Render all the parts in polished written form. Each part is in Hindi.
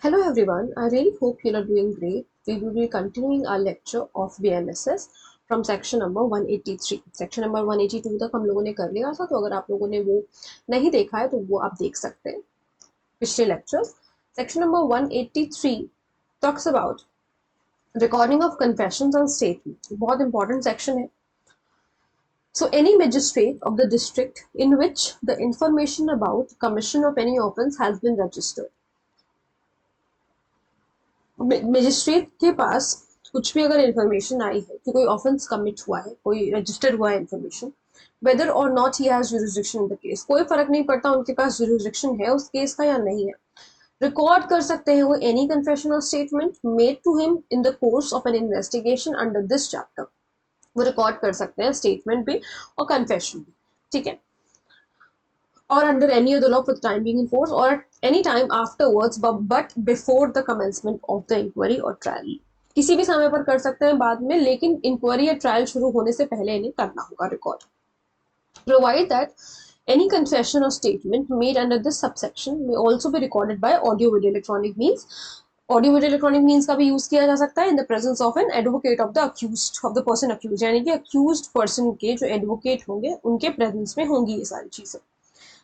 Hello everyone, I really hope you are doing great. We will be continuing our lecture of BMSS from section number 183. Section number 182 तक हम लोगों ने कर लिया था, तो अगर आप लोगों ने वो नहीं देखा है तो वो आप देख सकते हैं पिछले lectures. Section number 183 talks about recording of confessions and statement. बहुत इंपॉर्टेंट सेक्शन है. So any magistrate of the district in which the information about commission of any offence has been registered. Magistrate के पास कुछ भी अगर इन्फॉर्मेशन आई है कि कोई ऑफेंस कमिट हुआ है, कोई रजिस्टर हुआ है इन्फॉर्मेशन, वेदर और not he has jurisdiction in the case, कोई फर्क नहीं पड़ता उनके पास जुरिसडिक्शन है उस केस का या नहीं है, रिकॉर्ड कर सकते हैं वो एनी कन्फेशन और statement made to him in the course of an investigation under this chapter. वो रिकॉर्ड कर सकते हैं स्टेटमेंट भी और कन्फेशन भी, ठीक है, or under any other law for the time being in force or at any time afterwards but before the commencement of the inquiry or trial. किसी भी समय पर कर सकते हैं बाद में, लेकिन इंक्वायरी या ट्रायल शुरू होने से पहले इन्हें करना होगा record. Provide that any confession or statement made under this subsection may also be recorded by audio video electronic means. Audio video electronic means का भी यूज किया जा सकता है in the presence of an advocate of the accused of the person accused, यानी कि अक्यूज्ड पर्सन के जो एडवोकेट होंगे उनके प्रेजेंस में होंगी ये सारी चीजें.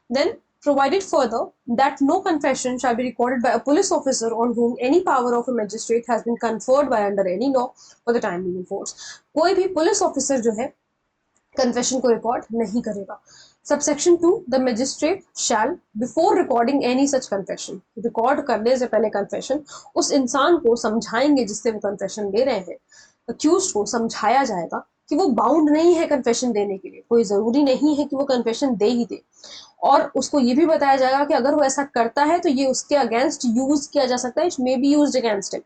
Then provided further that no confession shall be recorded by a police officer on whom any power of a magistrate has been conferred by under any law for the time being in force. कोई भी पुलिस ऑफिसर जो है कन्फेशन को रिकॉर्ड नहीं करेगा. Subsection 2, the magistrate shall before recording any such confession, record करने से पहले कन्फेशन उस इंसान को समझाएंगे जिससे वो कन्फेशन ले रहे हैं, अक्यूज को समझाया जाएगा कि वो बाउंड नहीं है कन्फेशन देने के लिए, कोई जरूरी नहीं है कि वो कन्फेशन दे ही दे, और उसको ये भी बताया जाएगा कि अगर वो ऐसा करता है तो ये उसके अगेंस्ट यूज किया जा सकता है, it may be used against him.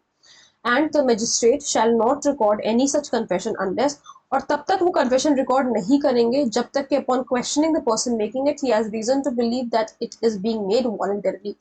And the magistrate shall not record any such confession unless, और तब तक वो कन्फेशन रिकॉर्ड नहीं करेंगे जब तक कि upon questioning the person making it he has reason to believe that it is being made voluntarily.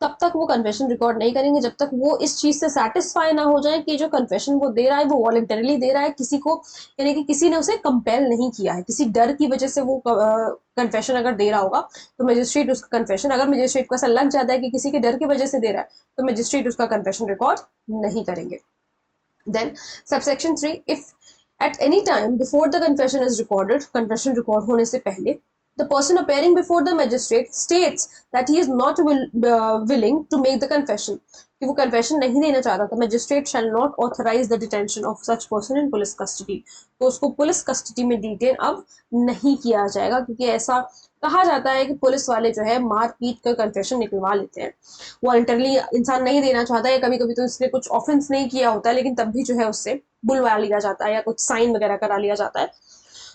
तब तक वो कन्फेशन रिकॉर्ड नहीं करेंगे जब तक वो इस चीज से सेटिस्फाई ना हो जाए कि जो कन्फेशन वो दे रहा है वो वॉलंटरली दे रहा है, किसी को, यानी कि किसी ने उसे कंपेल नहीं किया है, किसी डर की वजह से वो कन्फेशन अगर दे रहा होगा तो मजिस्ट्रेट उसका कन्फेशन, अगर मजिस्ट्रेट को ऐसा लग जाता है कि किसी के डर की वजह से दे रहा है तो मजिस्ट्रेट उसका कन्फेशन रिकॉर्ड नहीं करेंगे. Then subsection 3, if at any time before the confession is recorded, confession record होने से पहले, the person appearing before the magistrate states that he is not willing to make the confession, कि वो confession नहीं देना चाह रहा था, magistrate shall not authorize the detention of such person in police custody, तो उसको पुलिस कस्टडी में डिटेन अब नहीं किया जाएगा, क्योंकि ऐसा कहा जाता है कि पुलिस वाले जो है मार पीट कर कन्फेशन निकलवा लेते हैं, वॉलंटरली इंसान नहीं देना चाहता है, कभी कभी तो इसने कुछ ऑफेंस नहीं किया होता है लेकिन तब भी जो है उससे बुलवा लिया जाता है या कुछ साइन वगैरह करा लिया जाता है.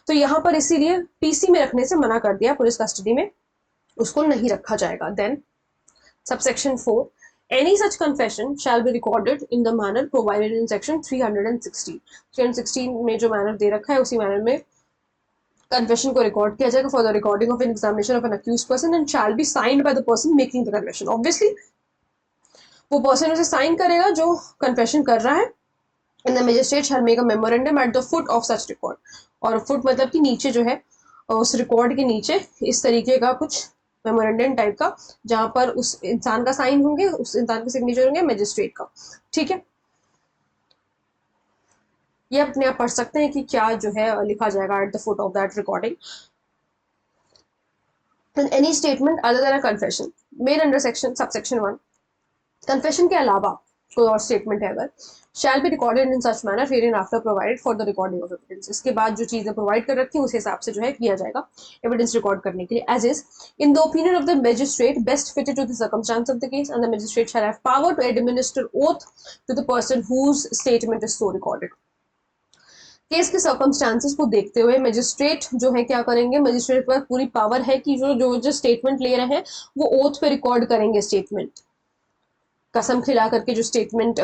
तो यहाँ पर इसीलिए पीसी में रखने से मना कर दिया, पुलिस कस्टडी में उसको नहीं रखा जाएगा. Then subsection 4, any such confession shall be recorded in the manner provided in section 316. 316 में जो मैनर दे रखा है उसी मैनर में कन्फेशन को रिकॉर्ड किया जाएगा for the recording of an examination of an accused person and shall be signed by the person making the confession. Obviously वो पर्सन उसे साइन करेगा जो कन्फेशन कर रहा है. And the magistrate shall make a memorandum at the foot of such record, और फुट मतलब कि नीचे जो है उस रिकॉर्ड के नीचे इस तरीके का कुछ मेमोरेंडम टाइप का, जहां पर उस इंसान का साइन होंगे, उस इंसान के सिग्नेचर होंगे, मजिस्ट्रेट का, ठीक है. ये अपने आप पढ़ सकते हैं कि क्या जो है लिखा जाएगा eight the foot of that recording. Any statement other than a confession made under section subsection 1, confession के अलावा कोई और स्टेटमेंट है अगर, shall be recorded in such manner here in after provided for the recording of evidence. इसके बाद जो चीजें प्रोवाइड कर रखी है उस हिसाब से जो है किया जाएगा एविडेंस रिकॉर्ड करने के लिए. As is in the opinion of the magistrate best fitted to the circumstances of the case and the magistrate shall have power to administer oath to the person whose statement is so recorded. Case के सर्कमस्टांसेस को देखते हुए मजिस्ट्रेट जो है क्या करेंगे, मजिस्ट्रेट पर पूरी पावर है कि जो स्टेटमेंट ले रहे हैं वो ओथ पे रिकॉर्ड करेंगे, स्टेटमेंट कसम खिला करके जो स्टेटमेंट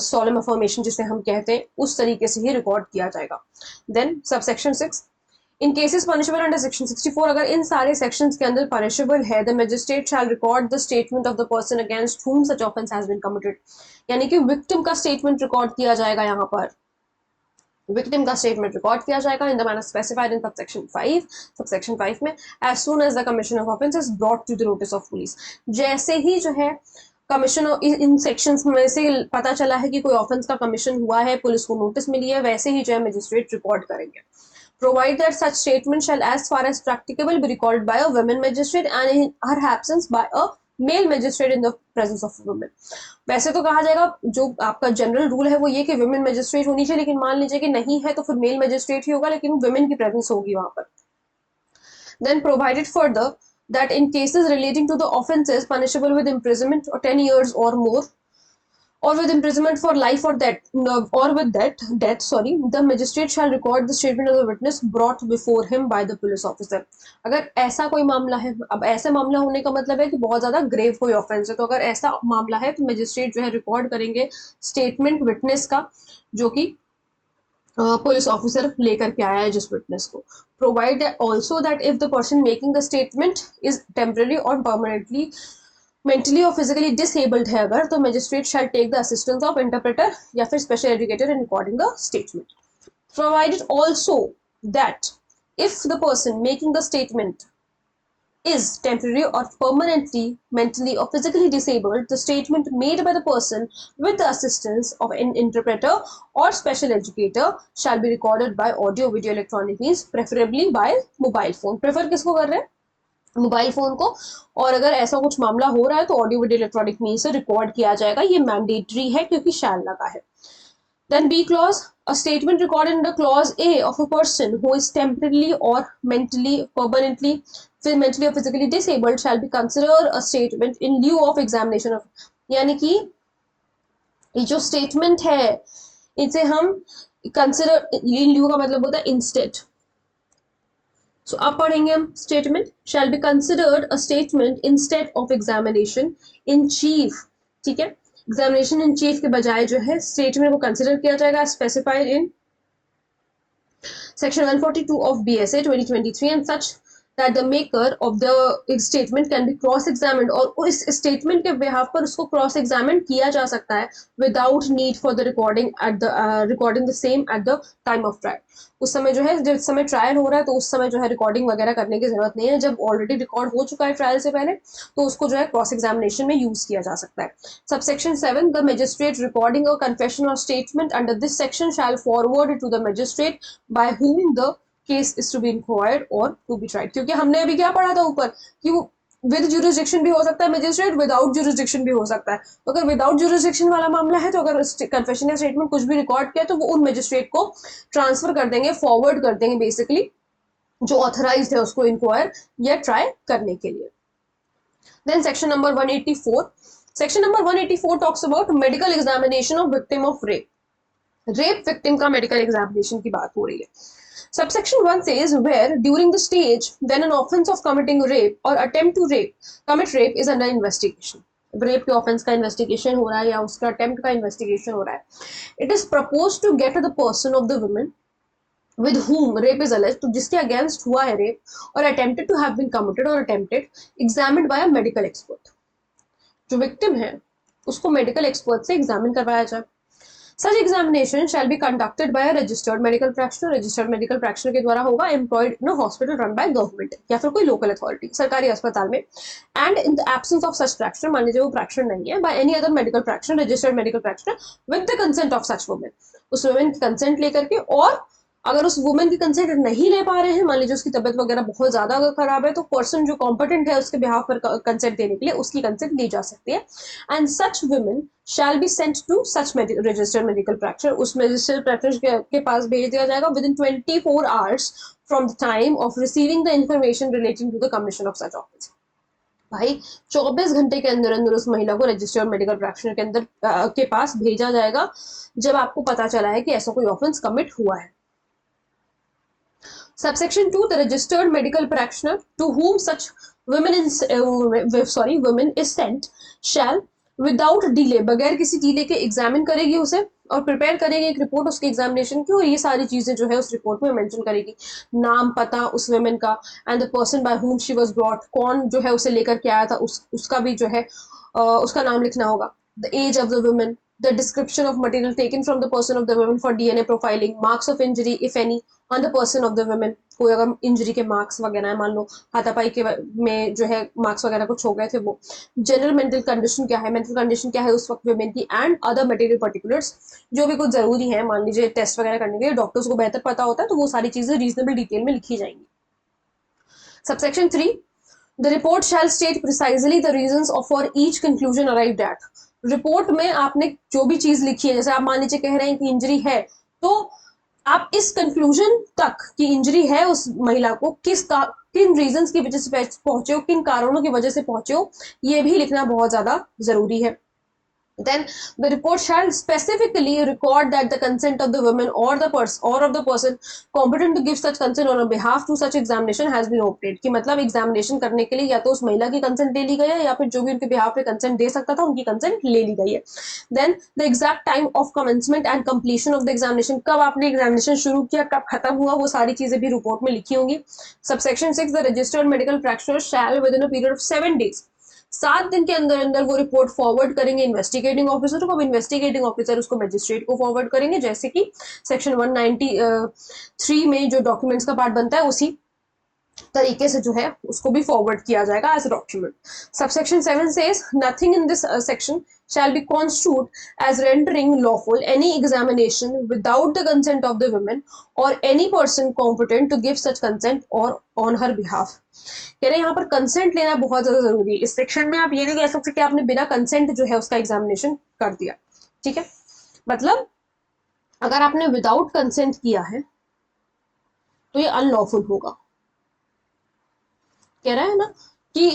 सॉलम अफर्मेशन जिसे हम कहते हैं उस तरीके से ही रिकॉर्ड किया जाएगा. Then subsection 6, in cases punishable under section 64, अगर इन सारे सेक्शंस के अंदर पनिशेबल है, the magistrate shall record the statement of the person against whom such offence has been committed, यानी कि विक्टिम का स्टेटमेंट रिकॉर्ड किया जाएगा. यहाँ पर विक्टिम का स्टेटमेंट रिकॉर्ड किया जाएगा in the manner specified in subsection 5. Subsection 5 में as soon as the commission of offence is brought to the notice of police, जैसे ही जो है कमीशन इन सेक्शंस में से पता चला है कि कोई ऑफेंस का कमीशन हुआ है, पुलिस को नोटिस मिली है, वैसे ही जो है मजिस्ट्रेट रिकॉर्ड करेंगे. Provide that such statement shall as far as practicable be recorded by a women magistrate and in her absence by a male magistrate in the presence of women. वैसे तो कहा जाएगा जो आपका जनरल रूल है वो ये कि वुमेन मजिस्ट्रेट होनी चाहिए, लेकिन मान लीजिए कि नहीं है तो फिर मेल मजिस्ट्रेट ही होगा, लेकिन वुमेन की प्रेजेंस होगी वहां पर. Then provided further that in cases relating to the offences punishable with imprisonment or 10 years or more or with imprisonment for life or death, the magistrate shall record the statement of the witness brought before him by the police officer. अगर ऐसा कोई मामला है, अब ऐसा मामला होने का मतलब है कि बहुत ज्यादा ग्रेव कोई ऑफेंस है, तो अगर ऐसा मामला है तो मजिस्ट्रेट जो है रिकॉर्ड करेंगे स्टेटमेंट विटनेस का, जो कि पुलिस ऑफिसर लेकर के आया है जिस विटनेस को. Provide also that if the person making the statement is temporary और परमानेंटली मेंटली और फिजिकली डिसेबल्ड है अगर, तो magistrate shall take the assistance of interpreter या फिर special educator in recording the statement. Provided also that if the person making the statement is temporary or permanently mentally or physically disabled, the statement made by the person with the assistance of an interpreter or special educator shall be recorded by audio video electronic means, preferably by mobile phone. prefer किसको कर रहे हैं? मोबाइल फोन को. और अगर ऐसा कुछ मामला हो रहा है तो ऑडियो वीडियो इलेक्ट्रॉनिक मीन्स से रिकॉर्ड किया जाएगा. ये मैंडेटरी है क्योंकि शैल लगा है. Then B clause, a statement recorded under clause A of a person who is temporarily or mentally, permanently, mentally or physically disabled shall be considered a statement in lieu of examination of. यानी कि ये जो स्टेटमेंट है इसे हम कंसिडर, इन लिeu का मतलब होता है इंस्टेड. सो अब पढ़ेंगे हम statement shall be considered a statement instead of examination in chief. ठीक है, एग्जामिनेशन इन चीफ के बजाय जो है स्टेटमेंट को कंसिडर किया जाएगा specified in section 142 of BSA 2023 and such that the maker of the statement can be cross examined, और इस स्टेटमेंट के बिहाफ पर उसको क्रॉस एग्जामिन किया जा सकता है without need for the recording the same at the time of trial. उस समय जो है, जिस समय ट्रायल हो रहा है तो उस समय जो है रिकॉर्डिंग वगैरह करने की जरूरत नहीं है. जब ऑलरेडी रिकॉर्ड हो चुका है ट्रायल से पहले तो उसको जो है क्रॉस एग्जामिनेशन में यूज किया जा सकता है. Subsection 7, the magistrate recording a confession और statement under this section shall forward to the magistrate by whom the case is to be inquired और टू बी ट्राइड. क्योंकि हमने अभी क्या पढ़ा था ऊपर कि वो विद जुरिस्डिक्शन भी हो सकता है मजिस्ट्रेट, विदाउट जुरिस्डिक्शन भी हो सकता है. तो अगर विदाउट जुरिस्डिक्शन वाला मामला है तो अगर कन्फेशन या स्टेटमेंट कुछ भी रिकॉर्ड किया तो वो उन मजिस्ट्रेट को ट्रांसफर कर देंगे, फॉरवर्ड कर देंगे बेसिकली, जो ऑथराइज्ड है उसको इंक्वायर या ट्राई करने के लिए. Then section number 184. Section number 184 talks about medical examination of victim of rape. Rape victim का मेडिकल एग्जामिनेशन की बात हो रही है. Subsection 1 says where during the stage when an offense of committing rape or attempt to commit rape is under investigation. Rape के ऑफेंस का इन्वेस्टिगेशन हो रहा है या उसका अटेम्प्ट का इन्वेस्टिगेशन हो रहा है. It is propose to get the person of the women with whom rape is alleged, तो जिसके अगेंस्ट हुआ है रेप और attempted to have been committed और attempted, examined by a medical expert. जो विक्टिम है उसको मेडिकल एक्सपर्ट से एग्जामिन करवाया जाए. Such examination shall be conducted by a registered medical practitioner. Registered medical practitioner के द्वारा होगा, employed in a hospital run by government या फिर कोई local authority, सरकारी अस्पताल में. And in the absence of such practitioner, मान लीजिए वो practitioner नहीं है, by any other medical practitioner, registered medical practitioner with the consent of such woman. उस woman की consent लेकर के, और अगर उस वुमेन की कंसेंट नहीं ले पा रहे हैं, मान लीजिए उसकी तबियत वगैरह बहुत ज्यादा अगर खराब है, तो पर्सन जो कॉम्पिटेंट है उसके बिहाफ पर कंसेंट देने के लिए उसकी कंसेंट ली जा सकती है. And such women shall be sent to such registered medical practitioner. उस रजिस्टर्ड प्रैक्टिशनर के पास भेज दिया जाएगा within 24 hours from the time of receiving the information relating to the commission of such offence. भाई 24 घंटे के अंदर अंदर उस महिला को रजिस्टर्ड मेडिकल प्रैक्टिशनर के अंदर के पास भेजा जाएगा जब आपको पता चला है कि ऐसा कोई ऑफेंस कमिट हुआ है. Subsection 2, the registered medical practitioner to whom such women is sent shall without delay, बगैर किसी डिले के एग्जामिन करेगी उसे और प्रिपेयर करेगी एक रिपोर्ट उसके एग्जामिनेशन की, और ये सारी चीजें जो है उस रिपोर्ट में मेंशन करेगी. नाम, पता उस वुमेन का, and the person by whom she was brought, कौन जो है उसे लेकर के आया था उसका भी जो है उसका नाम लिखना होगा. the age of the woman, the description of material taken from the person of the woman for DNA profiling, marks of injury if any on the person of the woman, कोई अगर इंजरी के मार्क्स वगैरह है, मान लो हाथापाई के में जो है मार्क्स वगैरह कुछ हो गए थे वो, जनरल मेंटल कंडीशन क्या है, मेंटल कंडीशन क्या है उस वक्त वुमेन की, एंड अदर मटेरियल पर्टिकुलर्स जो भी कुछ जरूरी है, मान लीजिए टेस्ट वगैरह करने के लिए डॉक्टर्स को बेहतर पता होता है तो वो सारी चीजें रीजनेबल डिटेल में लिखी जाएंगी। Subsection 3, The report shall state precisely the reasons for each conclusion arrived at. Report में आपने जो भी चीज लिखी है, जैसे आप मान लीजिए कह रहे हैं कि इंजरी है, तो आप इस कंक्लूजन तक कि इंजरी है उस महिला को किन रीजंस की वजह से पहुंचे हो, किन कारणों की वजह से पहुंचे हो, ये भी लिखना बहुत ज्यादा जरूरी है। Then the report shall specifically record that the consent of the woman or of the person competent to give such consent on behalf to such examination has been obtained, कि मतलब एग्जामिनेशन करने के लिए या तो उस महिला की कंसेंट ले ली गई है या फिर जो भी उनके बिहाफ पे कंसेंट दे सकता था उनकी कंसेंट ले ली गई है। Then the exact time of commencement and completion of the examination, कब आपने एग्जामिनेशन शुरू किया कब खत्म हुआ, वो सारी चीजें भी रिपोर्ट में लिखी होंगी। Subsection 6, the registered medical practitioner shall within a period of 7 days, 7 दिन के अंदर अंदर वो रिपोर्ट फॉरवर्ड करेंगे इन्वेस्टिगेटिंग ऑफिसर को, इन्वेस्टिगेटिंग ऑफिसर उसको मजिस्ट्रेट को फॉरवर्ड करेंगे, जैसे कि सेक्शन 193 में जो डॉक्यूमेंट्स का पार्ट बनता है उसी तरीके से जो है उसको भी फॉरवर्ड किया जाएगा as document. Subsection 7 says nothing in this section shall be construed as rendering lawful any examination without the consent of the woman or any person competent to give such consent or on her behalf। कह रहे हैं यहाँ पर कंसेंट लेना बहुत ज्यादा जरूरी है। इस सेक्शन में आप ये नहीं कह सकते कि आपने बिना कंसेंट जो है उसका एग्जामिनेशन कर दिया, ठीक है, मतलब अगर आपने विदाउट कंसेंट किया है तो ये अनलॉफुल होगा। कह रहा है ना कि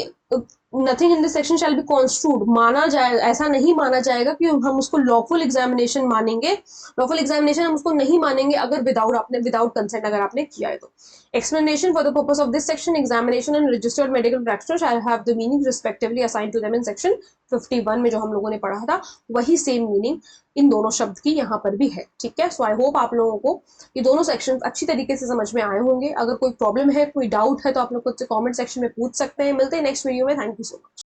nothing in this section shall be construed, माना जाए, ऐसा नहीं माना जाएगा कि हम उसको लॉफुल एग्जामिनेशन मानेंगे, लॉफुल एग्जामिनेशन हम उसको नहीं मानेंगे अगर विदाउट कंसेंट अगर आपने किया है तो। Explanation for the purpose of this section, examination and registered medical practitioner shall have the meaning respectively assign to them in section 51 में जो हम लोगों ने पढ़ा था, वही सेम मीनिंग इन दोनों शब्द की यहाँ पर भी है, ठीक है। सो आई होप आप लोगों को ये दोनों सेक्शन अच्छी तरीके से समझ में आए होंगे। अगर कोई प्रॉब्लम है, कोई डाउट है तो आप लोग मुझसे कमेंट सेक्शन में पूछ सकते हैं। मिलते हैं नेक्स्ट वीडियो में। Thank you so much.